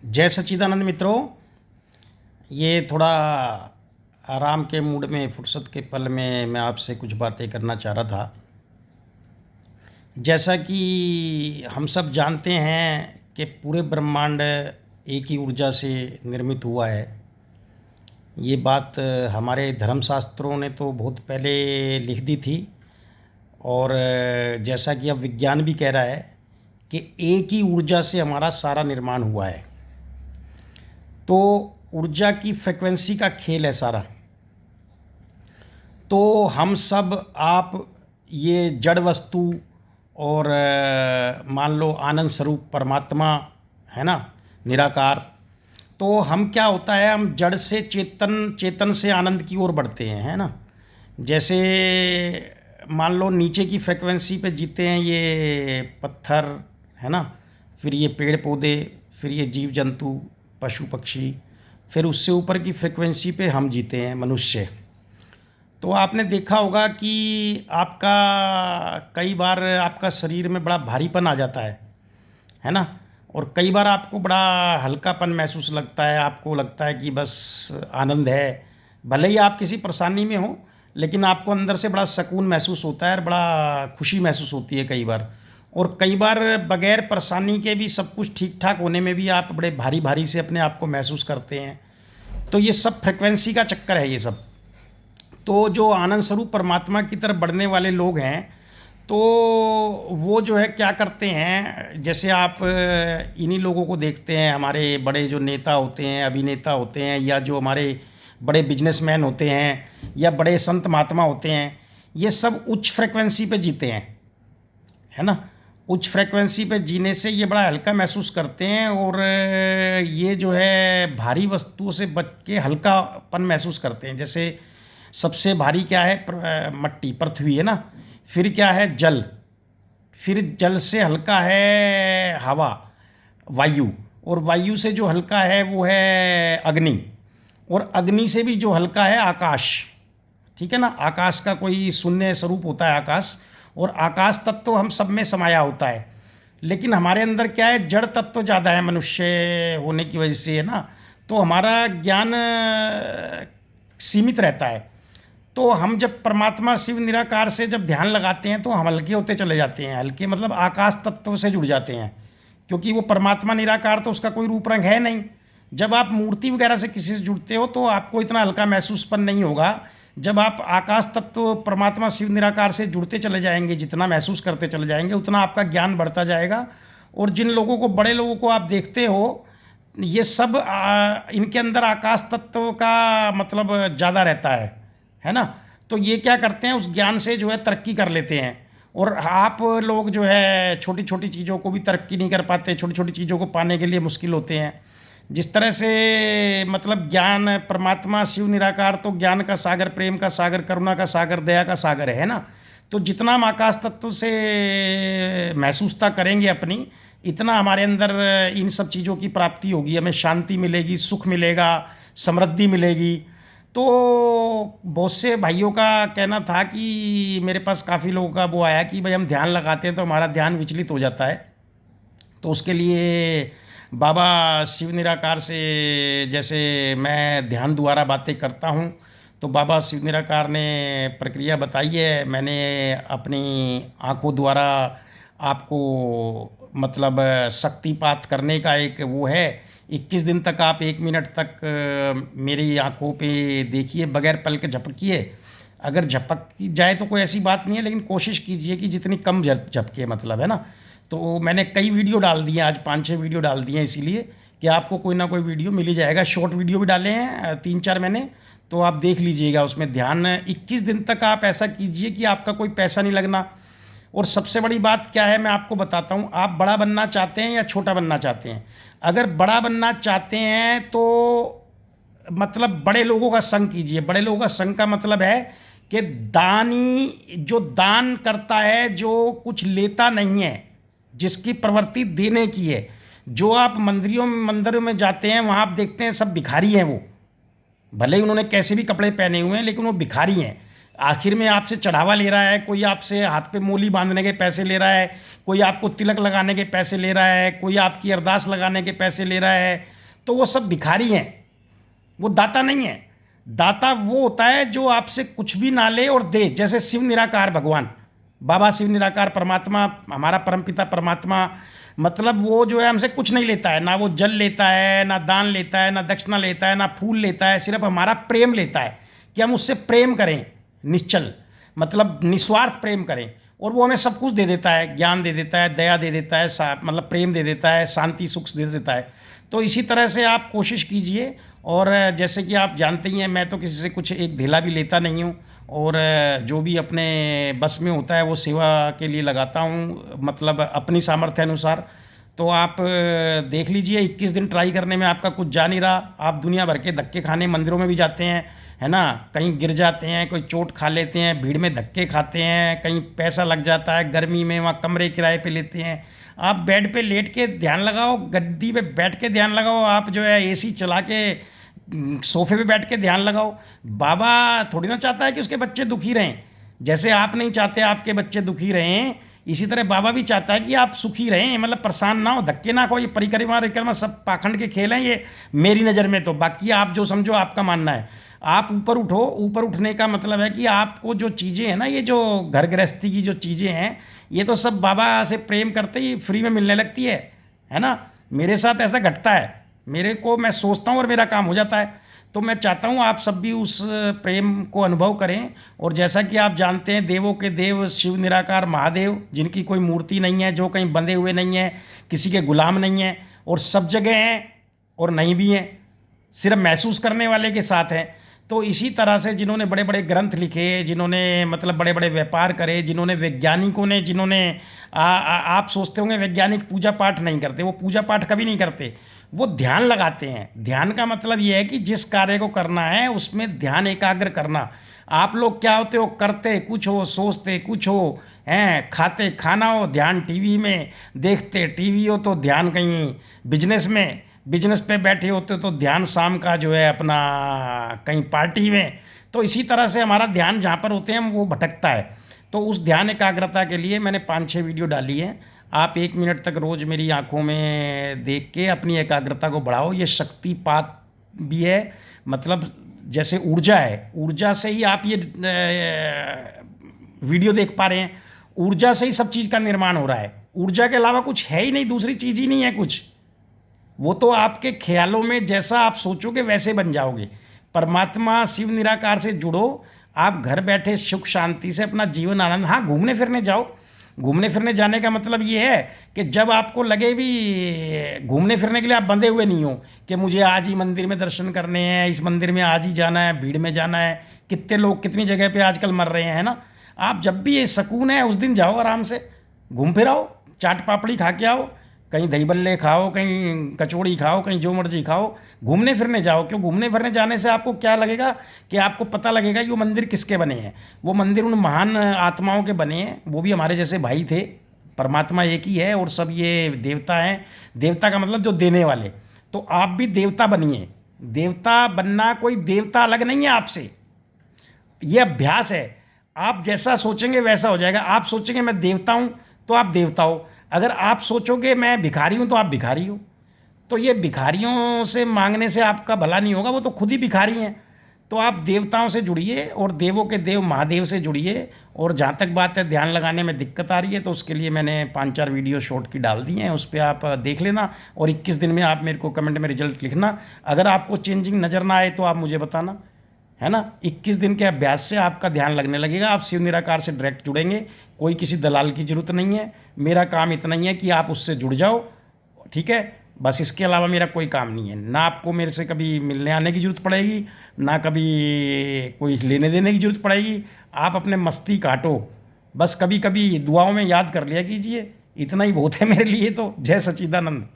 जय सच्चिदानंद मित्रों। ये थोड़ा आराम के मूड में फुर्सत के पल में मैं आपसे कुछ बातें करना चाह रहा था। जैसा कि हम सब जानते हैं कि पूरे ब्रह्मांड एक ही ऊर्जा से निर्मित हुआ है। ये बात हमारे धर्मशास्त्रों ने तो बहुत पहले लिख दी थी। और जैसा कि अब विज्ञान भी कह रहा है कि एक ही ऊर्जा से हमारा सारा निर्माण हुआ है। तो ऊर्जा की फ्रिक्वेंसी का खेल है सारा। तो हम सब आप ये जड़ वस्तु और मान लो आनंद स्वरूप परमात्मा है ना, निराकार। तो हम क्या होता है, हम जड़ से चेतन, चेतन से आनंद की ओर बढ़ते हैं, है ना। जैसे मान लो नीचे की फ्रिक्वेंसी पे जीते हैं ये पत्थर, है ना, फिर ये पेड़ पौधे, फिर ये जीव जंतु, पशु पक्षी, फिर उससे ऊपर की फ्रिक्वेंसी पे हम जीते हैं मनुष्य। तो आपने देखा होगा कि आपका कई बार आपका शरीर में बड़ा भारीपन आ जाता है ना। और कई बार आपको बड़ा हल्कापन महसूस लगता है, आपको लगता है कि बस आनंद है। भले ही आप किसी परेशानी में हो, लेकिन आपको अंदर से बड़ा सुकून महसूस होता है और बड़ा खुशी महसूस होती है कई बार। और कई बार बगैर परेशानी के भी सब कुछ ठीक ठाक होने में भी आप बड़े भारी भारी से अपने आप को महसूस करते हैं। तो ये सब फ्रिक्वेंसी का चक्कर है ये सब। तो जो आनंद स्वरूप परमात्मा की तरफ बढ़ने वाले लोग हैं, तो वो जो है क्या करते हैं, जैसे आप इन्हीं लोगों को देखते हैं, हमारे बड़े जो नेता होते हैं, अभिनेता होते हैं, या जो हमारे बड़े बिजनेसमैन होते हैं, या बड़े संत महात्मा होते हैं, ये सब उच्च फ्रिक्वेंसी पे जीते हैं, है ना। उच्च फ्रिक्वेंसी पे जीने से ये बड़ा हल्का महसूस करते हैं और ये जो है भारी वस्तुओं से बच के हल्कापन महसूस करते हैं। जैसे सबसे भारी क्या है, मट्टी, पृथ्वी, है ना। फिर क्या है, जल। फिर जल से हल्का है हवा, वायु। और वायु से जो हल्का है वो है अग्नि। और अग्नि से भी जो हल्का है आकाश। ठीक है ना। आकाश का कोई शून्य स्वरूप होता है आकाश, और आकाश तत्व हम सब में समाया होता है। लेकिन हमारे अंदर क्या है, जड़ तत्व ज़्यादा है मनुष्य होने की वजह से, है ना। तो हमारा ज्ञान सीमित रहता है। तो हम जब परमात्मा शिव निराकार से जब ध्यान लगाते हैं तो हम हल्के होते चले जाते हैं। हल्के मतलब आकाश तत्व से जुड़ जाते हैं, क्योंकि वो परमात्मा निराकार तो उसका कोई रूप रंग है नहीं। जब आप मूर्ति वगैरह से किसी से जुड़ते हो तो आपको इतना हल्का महसूसपन नहीं होगा। जब आप आकाश तत्व परमात्मा शिव निराकार से जुड़ते चले जाएंगे, जितना महसूस करते चले जाएंगे, उतना आपका ज्ञान बढ़ता जाएगा। और जिन लोगों को, बड़े लोगों को आप देखते हो, ये सब इनके अंदर आकाश तत्व का मतलब ज़्यादा रहता है ना। तो ये क्या करते हैं, उस ज्ञान से जो है तरक्की कर लेते हैं। और आप लोग जो है छोटी छोटी चीज़ों को भी तरक्की नहीं कर पाते, छोटी छोटी चीज़ों को पाने के लिए मुश्किल होते हैं। जिस तरह से मतलब ज्ञान, परमात्मा शिव निराकार तो ज्ञान का सागर, प्रेम का सागर, करुणा का सागर, दया का सागर है ना। तो जितना हम आकाश तत्व से महसूसता करेंगे अपनी, इतना हमारे अंदर इन सब चीज़ों की प्राप्ति होगी, हमें शांति मिलेगी, सुख मिलेगा, समृद्धि मिलेगी। तो बहुत से भाइयों का कहना था कि मेरे पास काफ़ी लोगों का वो आया कि भाई हम ध्यान लगाते हैं तो हमारा ध्यान विचलित हो जाता है। तो उसके लिए बाबा शिव निराकार से जैसे मैं ध्यान द्वारा बातें करता हूँ, तो बाबा शिव निराकार ने प्रक्रिया बताई है। मैंने अपनी आंखों द्वारा आपको मतलब शक्तिपात करने का एक वो है। 21 दिन तक आप 1 मिनट तक मेरी आंखों पे देखिए, बगैर पलक झपकिए। अगर झपक जाए तो कोई ऐसी बात नहीं है, लेकिन कोशिश कीजिए कि जितनी कम झपके, मतलब, है ना। तो मैंने कई वीडियो डाल दिए, आज 5-6 वीडियो डाल दिए, इसीलिए कि आपको कोई ना कोई वीडियो मिल ही जाएगा। शॉर्ट वीडियो भी डाले हैं 3-4 मैंने, तो आप देख लीजिएगा। उसमें ध्यान 21 दिन तक आप ऐसा कीजिए कि आपका कोई पैसा नहीं लगना। और सबसे बड़ी बात क्या है मैं आपको बताता हूँ, आप बड़ा बनना चाहते हैं या छोटा बनना चाहते हैं। अगर बड़ा बनना चाहते हैं तो मतलब बड़े लोगों का संग कीजिए। बड़े लोगों का संग का मतलब है कि दानी, जो दान करता है, जो कुछ लेता नहीं है, जिसकी प्रवृत्ति देने की है। जो आप मंदिरों में जाते हैं, वहाँ आप देखते हैं सब भिखारी हैं। वो भले ही उन्होंने कैसे भी कपड़े पहने हुए हैं, लेकिन वो भिखारी हैं। आखिर में आपसे चढ़ावा ले रहा है, कोई आपसे हाथ पे मोली बांधने के पैसे ले रहा है, कोई आपको तिलक लगाने के पैसे ले रहा है, कोई आपकी अरदास लगाने के पैसे ले रहा है, तो वो सब भिखारी हैं, वो दाता नहीं है। दाता वो होता है जो आपसे कुछ भी ना ले और दे। जैसे शिव निराकार भगवान, बाबा शिव निराकार परमात्मा, हमारा परमपिता परमात्मा, मतलब वो जो है हमसे कुछ नहीं लेता है, ना वो जल लेता है, ना दान लेता है, ना दक्षिणा लेता है, ना फूल लेता है, सिर्फ हमारा प्रेम लेता है कि हम उससे प्रेम करें, निश्चल मतलब निस्वार्थ प्रेम करें। और वो हमें सब कुछ दे देता है, ज्ञान दे देता है, दया दे देता है, मतलब प्रेम दे देता है, शांति सुख दे देता है। तो इसी तरह से आप कोशिश कीजिए। और जैसे कि आप जानते ही हैं, मैं तो किसी से कुछ एक ढेला भी लेता नहीं हूँ, और जो भी अपने बस में होता है वो सेवा के लिए लगाता हूँ, मतलब अपनी सामर्थ्य अनुसार। तो आप देख लीजिए, 21 दिन ट्राई करने में आपका कुछ जा नहीं रहा, आप दुनिया भर के धक्के खाने, मंदिरों में भी जाते हैं, है ना, कहीं गिर जाते हैं, कोई चोट खा लेते हैं, भीड़ में धक्के खाते हैं, कहीं पैसा लग जाता है, गर्मी में वहाँ कमरे किराए पे लेते हैं। आप बेड पे लेट के ध्यान लगाओ, गद्दी पे बैठ के ध्यान लगाओ, आप जो है एसी चला के सोफे पे बैठ के ध्यान लगाओ। बाबा थोड़ी ना चाहता है कि उसके बच्चे दुखी रहें, जैसे आप नहीं चाहते आपके बच्चे दुखी रहें, इसी तरह बाबा भी चाहता है कि आप सुखी रहें, मतलब परेशान ना हो, धक्के ना खाओ। ये परिक्रमा परिक्रमा सब पाखंड के खेल हैं ये, मेरी नज़र में तो। बाकी आप जो समझो, आपका मानना है। आप ऊपर उठो। ऊपर उठने का मतलब है कि आपको जो चीज़ें हैं ना, ये जो घर गृहस्थी की जो चीज़ें हैं, ये तो सब बाबा से प्रेम करते ही फ्री में मिलने लगती है ना। मेरे साथ ऐसा घटता है, मेरे को, मैं सोचता हूँ और मेरा काम हो जाता है। तो मैं चाहता हूँ आप सब भी उस प्रेम को अनुभव करें। और जैसा कि आप जानते हैं, देवों के देव शिव निराकार महादेव, जिनकी कोई मूर्ति नहीं है, जो कहीं बंधे हुए नहीं हैं, किसी के गुलाम नहीं हैं, और सब जगह हैं और नहीं भी हैं, सिर्फ महसूस करने वाले के साथ हैं। तो इसी तरह से जिन्होंने बड़े बड़े ग्रंथ लिखे, जिन्होंने मतलब बड़े बड़े व्यापार करे, जिन्होंने वैज्ञानिकों ने, जिन्होंने आप सोचते होंगे वैज्ञानिक पूजा पाठ नहीं करते, वो पूजा पाठ कभी नहीं करते, वो ध्यान लगाते हैं। ध्यान का मतलब ये है कि जिस कार्य को करना है उसमें ध्यान एकाग्र करना। आप लोग क्या होते हो, करते कुछ हो, सोचते कुछ हो, हैं, खाते खाना हो, ध्यान टीवी में, देखते टीवी हो तो ध्यान कहीं बिजनेस पे बैठे होते तो ध्यान शाम का जो है अपना कहीं पार्टी में। तो इसी तरह से हमारा ध्यान जहाँ पर होते हैं वो भटकता है। तो उस ध्यान एकाग्रता के लिए मैंने 5-6 वीडियो डाली है। आप 1 मिनट तक रोज़ मेरी आंखों में देख के अपनी एकाग्रता को बढ़ाओ। ये शक्तिपात भी है, मतलब जैसे ऊर्जा है, ऊर्जा से ही आप ये वीडियो देख पा रहे हैं, ऊर्जा से ही सब चीज़ का निर्माण हो रहा है। ऊर्जा के अलावा कुछ है ही नहीं, दूसरी चीज़ ही नहीं है कुछ। वो तो आपके ख्यालों में जैसा आप सोचोगे वैसे बन जाओगे। परमात्मा शिव निराकार से जुड़ो, आप घर बैठे सुख शांति से अपना जीवन आनंद। हाँ, घूमने फिरने जाओ। घूमने फिरने जाने का मतलब ये है कि जब आपको लगे भी घूमने फिरने के लिए आप बंधे हुए नहीं हो कि मुझे आज ही मंदिर में दर्शन करने हैं, इस मंदिर में आज ही जाना है, भीड़ में जाना है। कितने लोग कितनी जगह पे आजकल मर रहे हैं ना। आप जब भी ये सुकून है उस दिन जाओ, आराम से घूम फिर आओ, चाट पापड़ी खा के आओ, कहीं दही बल्ले खाओ, कहीं कचौड़ी खाओ, कहीं जो मर्जी खाओ, घूमने फिरने जाओ। क्यों घूमने फिरने जाने से आपको क्या लगेगा कि आपको पता लगेगा कि वो मंदिर किसके बने हैं। वो मंदिर उन महान आत्माओं के बने हैं, वो भी हमारे जैसे भाई थे। परमात्मा एक ही है और सब ये देवता हैं। देवता का मतलब जो देने वाले। तो आप भी देवता बनिए। देवता बनना, कोई देवता अलग नहीं है आपसे, ये अभ्यास है। आप जैसा सोचेंगे वैसा हो जाएगा। आप सोचेंगे मैं देवता हूँ तो आप देवता हो, अगर आप सोचोगे मैं भिखारी हूँ तो आप भिखारी हो। तो ये भिखारियों से मांगने से आपका भला नहीं होगा, वो तो खुद ही भिखारी हैं। तो आप देवताओं से जुड़िए और देवों के देव महादेव से जुड़िए। और जहाँ तक बात है ध्यान लगाने में दिक्कत आ रही है तो उसके लिए मैंने 5-4 वीडियो शॉर्ट की डाल दी हैं, उस पर आप देख लेना। और 21 दिन में आप मेरे को कमेंट में रिजल्ट लिखना। अगर आपको चेंजिंग नज़र ना आए तो आप मुझे बताना, है ना। 21 दिन के अभ्यास से आपका ध्यान लगने लगेगा। आप शिव निराकार से डायरेक्ट जुड़ेंगे, कोई किसी दलाल की ज़रूरत नहीं है। मेरा काम इतना ही है कि आप उससे जुड़ जाओ, ठीक है। बस इसके अलावा मेरा कोई काम नहीं है। ना आपको मेरे से कभी मिलने आने की ज़रूरत पड़ेगी, ना कभी कोई लेने देने की ज़रूरत पड़ेगी। आप अपने मस्ती काटो, बस कभी कभी दुआओं में याद कर लिया कीजिए, इतना ही बहुत है मेरे लिए। तो जय सच्चिदानंद।